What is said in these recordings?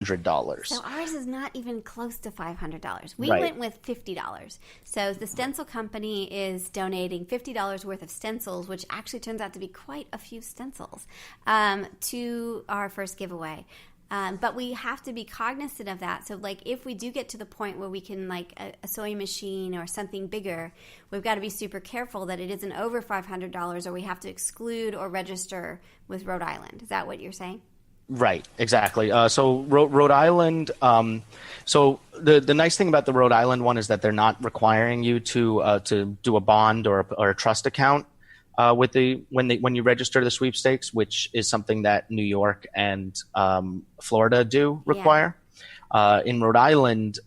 So ours is not even close to $500. We Right. went with $50. So the stencil company is donating $50 worth of stencils, which actually turns out to be quite a few stencils, to our first giveaway. But we have to be cognizant of that. So, like, if we do get to the point where we can, like, a sewing machine or something bigger, we've got to be super careful that it isn't over $500 or we have to exclude or register with Rhode Island. Is that what you're saying? Right, exactly. So Rhode Island. So the nice thing about the Rhode Island one is that they're not requiring you to do a bond or a trust account when you register the sweepstakes, which is something that New York and Florida do require. In Rhode Island,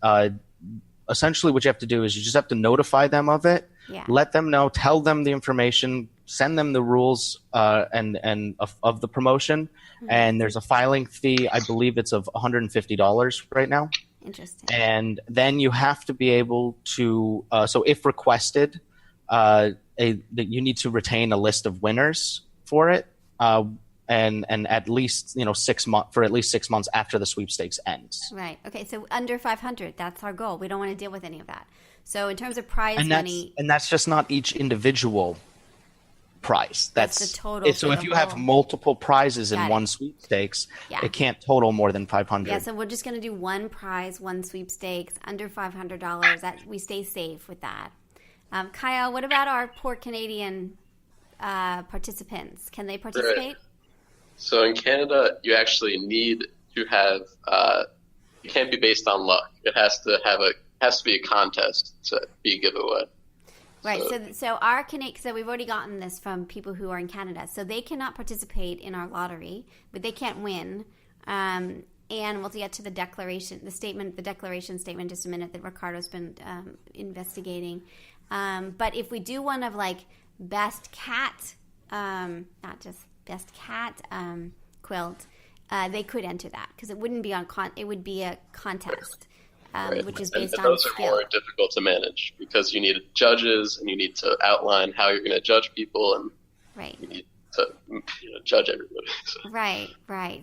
essentially what you have to do is you just have to notify them of it, let them know, tell them the information, send them the rules and of the promotion. And there's a filing fee. I believe it's of $150 right now. Interesting. And then you have to be able to, so if requested, that you need to retain a list of winners for it, and at least 6 months for at least 6 months after the sweepstakes ends. Right. Okay. So under 500, that's our goal. We don't want to deal with any of that. So in terms of prize money, and that's just not each individual prize. That's the total. So if you have multiple prizes in one sweepstakes, it can't total more than 500. Yeah, so we're just going to do one prize, one sweepstakes, under $500. That we stay safe with that. Kyle, what about our poor Canadian participants? Can they participate? Right. So in Canada, you actually need to have. It can't be based on luck. It has to be a contest to be a giveaway. Right. So we've already gotten this from people who are in Canada. So they cannot participate in our lottery, but they can't win. And we'll get to the declaration statement in just a minute that Ricardo's been investigating. But if we do one of like best cat, not just best cat quilt, they could enter that because it wouldn't be it would be a contest. Right. Which is based and on those are more difficult to manage because you need judges and you need to outline how you're going to judge people and you need to judge everybody. So. Right.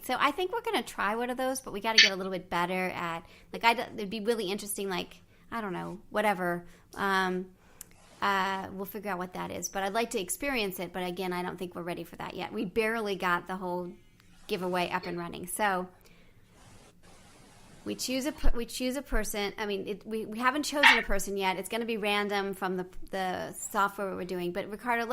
So I think we're going to try one of those, but we got to get a little bit better at it'd be really interesting. Like I don't know, whatever. We'll figure out what that is, but I'd like to experience it. But again, I don't think we're ready for that yet. We barely got the whole giveaway up and running, so. We choose a person. I mean, we haven't chosen a person yet. It's going to be random from the software we're doing. But Ricardo,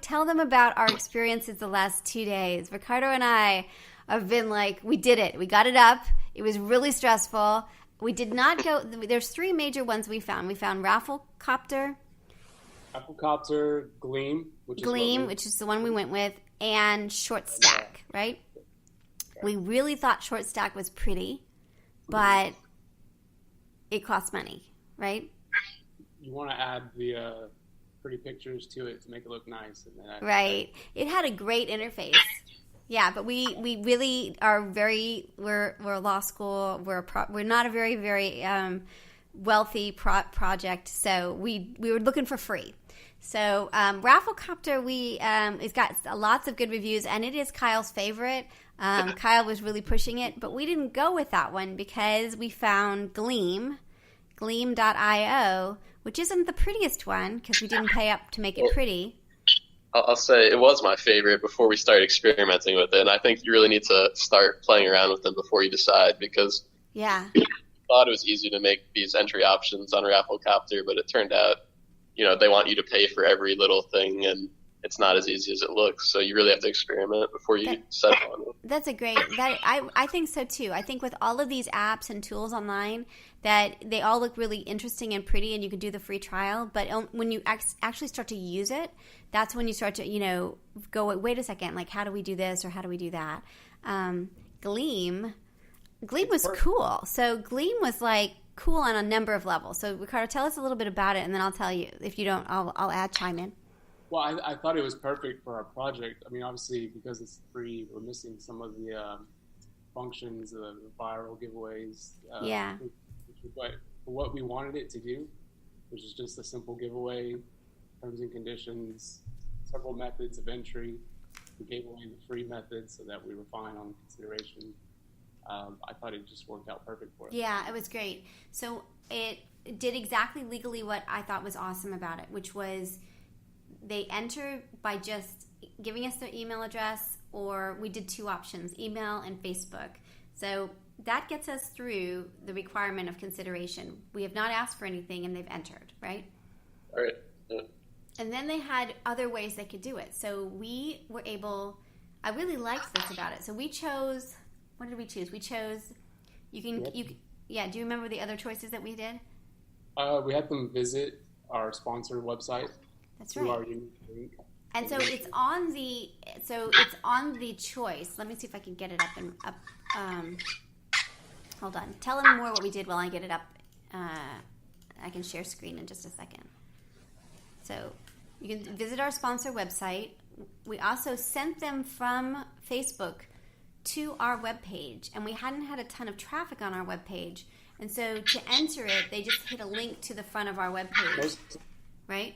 tell them about our experiences the last 2 days. Ricardo and I have been like, we did it. We got it up. It was really stressful. We did not go. There's 3 major ones we found. We found Rafflecopter, Gleam, which is the one we went with, and Short Stack. Right? We really thought Short Stack was pretty. But it costs money, right? You want to add the pretty pictures to it to make it look nice. And then right. It had a great interface. Yeah, but we really are we're a law school. We're not a very, very wealthy project, so we were looking for free. So Rafflecopter, it's got lots of good reviews, and it is Kyle's favorite. Kyle was really pushing it, but we didn't go with that one because we found Gleam.io, which isn't the prettiest one because we didn't pay up to make it pretty. I'll say it was my favorite before we started experimenting with it, and I think you really need to start playing around with them before you decide because I thought it was easy to make these entry options on Rafflecopter, but it turned out they want you to pay for every little thing, and it's not as easy as it looks. So you really have to experiment before you settle on it. That's I think so too. I think with all of these apps and tools online that they all look really interesting and pretty and you can do the free trial. But when you actually start to use it, that's when you start to, go, wait a second, like how do we do this or how do we do that? Gleam was cool. So Gleam was like cool on a number of levels. So Ricardo, tell us a little bit about it and then I'll tell you. If you don't, I'll chime in. Well, I thought it was perfect for our project. I mean, obviously, because it's free, we're missing some of the functions, the viral giveaways. But for what we wanted it to do, which is just a simple giveaway, terms and conditions, several methods of entry. We gave away the free method so that we were fine on consideration. I thought it just worked out perfect for us. Yeah, it was great. So it did exactly legally what I thought was awesome about it, which was they enter by just giving us their email address, or we did 2 options, email and Facebook. So that gets us through the requirement of consideration. We have not asked for anything and they've entered, right? All right. Yeah. And then they had other ways they could do it. So we were able, I really liked this about it. So we chose, what did we choose? We chose, do you remember the other choices that we did? We had them visit our sponsor website. That's right. Our unique link. And so it's on the choice. Let me see if I can get it up. Hold on. Tell them more what we did while I get it up. I can share screen in just a second. So you can visit our sponsor website. We also sent them from Facebook to our webpage, and we hadn't had a ton of traffic on our webpage. And so to enter it, they just hit a link to the front of our webpage, right?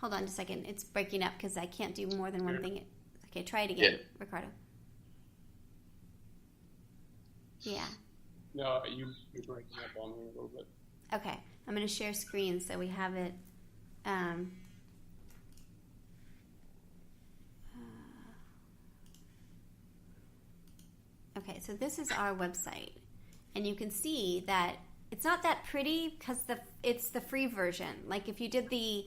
Hold on just a second. It's breaking up because I can't do more than one thing. Okay, try it again, Ricardo. Yeah. No, you're breaking up on me a little bit. Okay, I'm going to share screen so we have it. Okay, so this is our website, and you can see that it's not that pretty because it's the free version. Like if you did the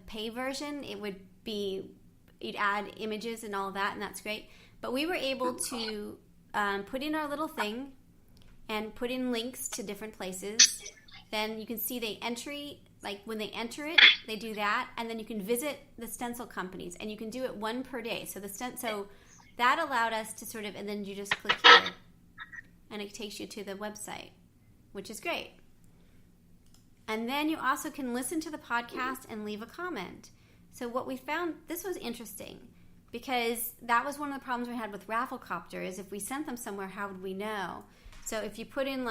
pay version, you'd add images and all of that, and that's great. But we were able to put in our little thing and put in links to different places. Then you can see when they enter it, they do that, and then you can visit the stencil companies, and you can do it 1 per day. So that allowed us to sort of, and then you just click here, and it takes you to the website, which is great. And then you also can listen to the podcast and leave a comment. So what we found, this was interesting, because that was one of the problems we had with Rafflecopter, is if we sent them somewhere, how would we know? So if you put in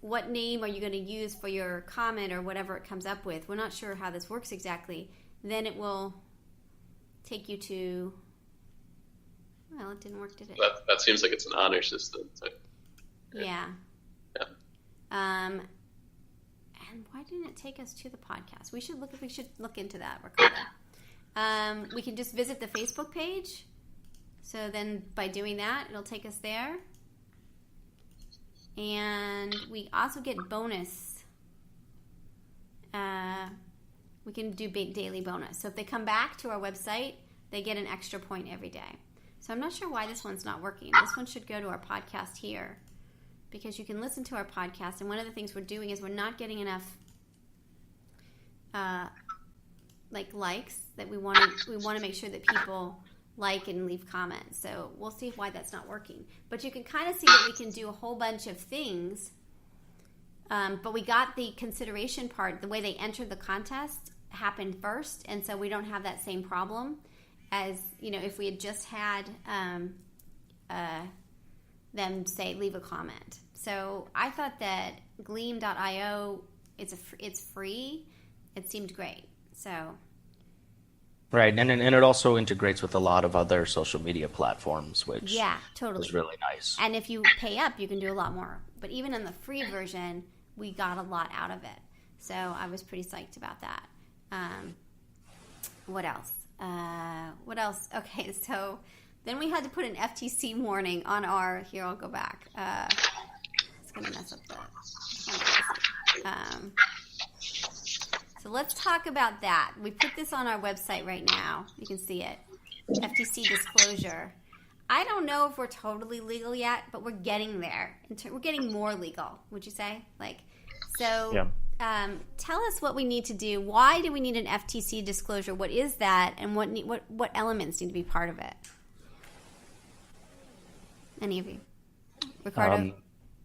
what name are you going to use for your comment or whatever it comes up with, we're not sure how this works exactly, then it will take you to, well, it didn't work, did it? That seems like it's an honor system. Yeah. Yeah. And why didn't it take us to the podcast? We should look into that, Ricardo. We can just visit the Facebook page. So then by doing that, it'll take us there. And we also get bonus. We can do big daily bonus. So if they come back to our website, they get an extra point every day. So I'm not sure why this one's not working. This one should go to our podcast here, because you can listen to our podcast. And one of the things we're doing is we're not getting enough likes that we want to make sure that people like and leave comments. So we'll see why that's not working. But you can kind of see that we can do a whole bunch of things. But we got the consideration part, the way they entered the contest happened first. And so we don't have that same problem as, if we had just had them say, leave a comment. So I thought that Gleam.io, it's free. It seemed great. So. Right, and it also integrates with a lot of other social media platforms, which totally is really nice. And if you pay up, you can do a lot more. But even in the free version, we got a lot out of it. So I was pretty psyched about that. What else? Okay, so then we had to put an FTC warning on our. Here, I'll go back. It's going to mess up the. So let's talk about that. We put this on our website right now. You can see it. FTC disclosure. I don't know if we're totally legal yet, but we're getting there. We're getting more legal, would you say? Yeah. Tell us what we need to do. Why do we need an FTC disclosure? What is that, and what elements need to be part of it? Any of you? Ricardo?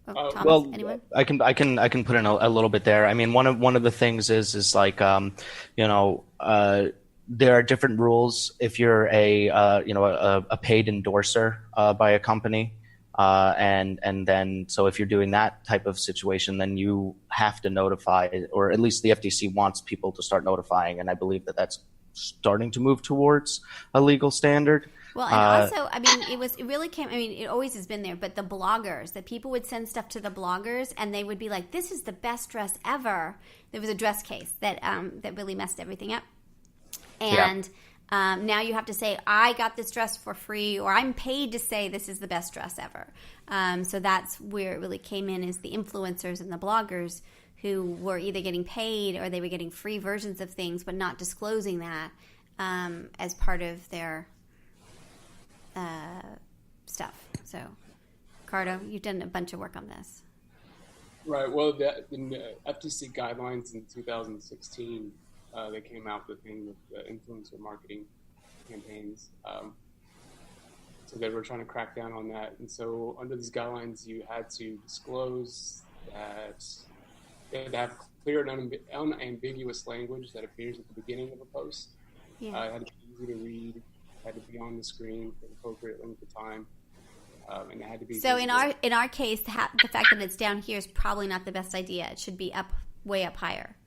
Thomas, well, anyone? I can put in a little bit there. I mean, one of the things is there are different rules if you're a paid endorser by a company, and then so if you're doing that type of situation, then you have to notify, or at least the FTC wants people to start notifying, and I believe that that's starting to move towards a legal standard. Well, and also, I mean, it really came, I mean, it always has been there, but the bloggers, that people would send stuff to the bloggers and they would be like, this is the best dress ever. There was a dress case that really messed everything up. And now you have to say, I got this dress for free, or I'm paid to say this is the best dress ever. So that's where it really came in, is the influencers and the bloggers who were either getting paid or they were getting free versions of things, but not disclosing that as part of their stuff. So, Cardo, you've done a bunch of work on this. Right. Well, the FTC guidelines in 2016, they came out with the thing with influencer marketing campaigns. So they were trying to crack down on that. And so under these guidelines, you had to disclose that they had to have clear and unambiguous language that appears at the beginning of a post. It had to be easy to read, had to be on the screen for an appropriate length of time, and it had to be. So visible. in our case, the fact that it's down here is probably not the best idea. It should be way up higher,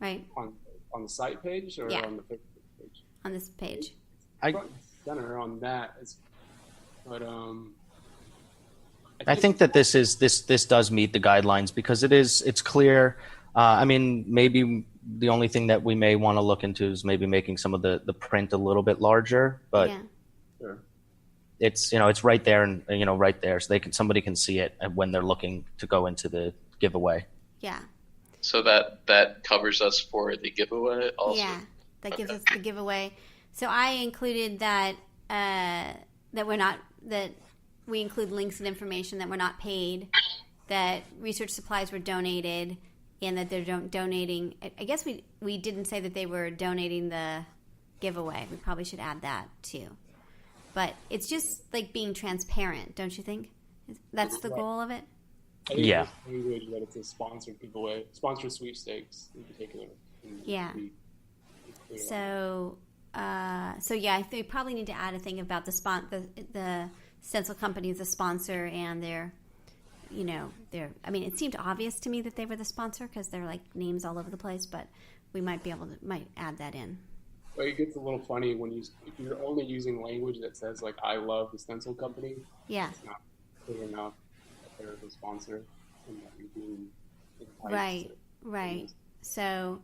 right? On the site page or on the Facebook page? On this page. Center on that, but I think that this does meet the guidelines because it's clear. I mean, maybe the only thing that we may want to look into is maybe making some of the print a little bit larger, but sure. It's it's right there and right there, so somebody can see it when they're looking to go into the giveaway. Yeah. So that covers us for the giveaway also. Yeah, that gives us the giveaway. So I included that we include links and information that we're not paid, that research supplies were donated, and that they're donating. I guess we didn't say that they were donating the giveaway. We probably should add that too. But it's just like being transparent, don't you think? That's the goal of it? Yeah. Language that it's a sponsored giveaway, sponsored sweepstakes in particular. Yeah. So I think we probably need to add a thing about the stencil company is a sponsor, and they're, I mean, it seemed obvious to me that they were the sponsor because they're like names all over the place, but we might add that in. Well, it gets a little funny if you're only using language that says like "I love the stencil company." Yeah. It's not clear enough that they're the sponsor and that you're being enticed. Right. So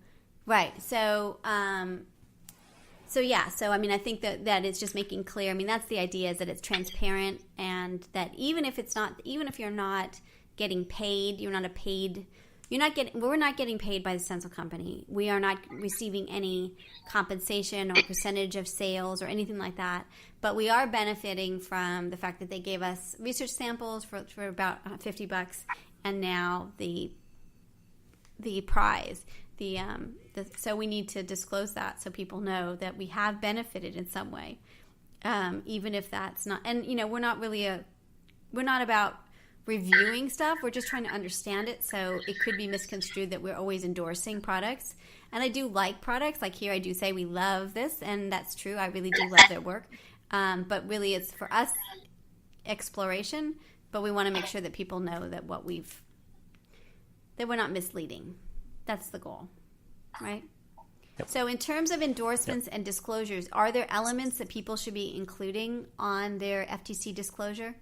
I mean, I think that it's just making clear. I mean, that's the idea, is that it's transparent, and that even if you're not getting paid, we're not getting paid by the stencil company. We are not receiving any compensation or percentage of sales or anything like that. But we are benefiting from the fact that they gave us research samples for about $50, and now the prize. So we need to disclose that so people know that we have benefited in some way, even if that's not. And we're not about reviewing stuff. We're just trying to understand it. So it could be misconstrued that we're always endorsing products. And I do like products. Like here, I do say we love this, and that's true. I really do love their work. But really, it's for us exploration. But we want to make sure that people know that that we're not misleading. That's the goal, right? Yep. So in terms of endorsements and disclosures, are there elements that people should be including on their FTC disclosure?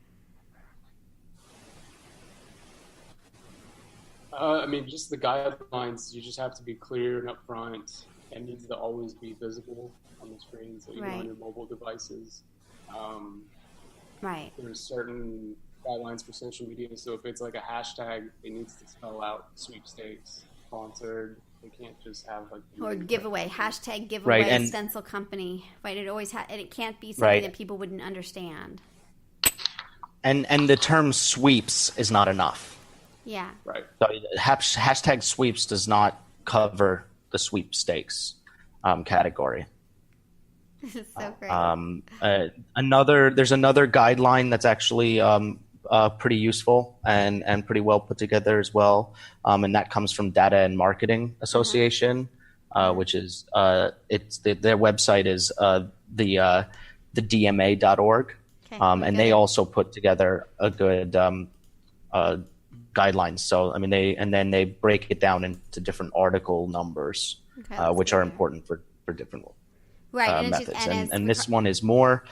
I mean, just the guidelines. You just have to be clear and upfront, and needs to always be visible on the screen, so even on your mobile devices. Right. There's certain guidelines for social media, so if it's like a hashtag, it needs to spell out sweepstakes, sponsored. They can't just have like or giveaway, hashtag giveaway, right, stencil company, right? It always and it can't be something that people wouldn't understand. And the term sweeps is not enough. Yeah. Right. So hashtag sweeps does not cover the sweepstakes category. This is so great. There's another guideline that's actually pretty useful and pretty well put together as well, and that comes from Data and Marketing Association, which is their website is the DMA.org, and they also put together a good guidelines. So I mean they break it down into different article numbers, which are important for different methods. And this one is more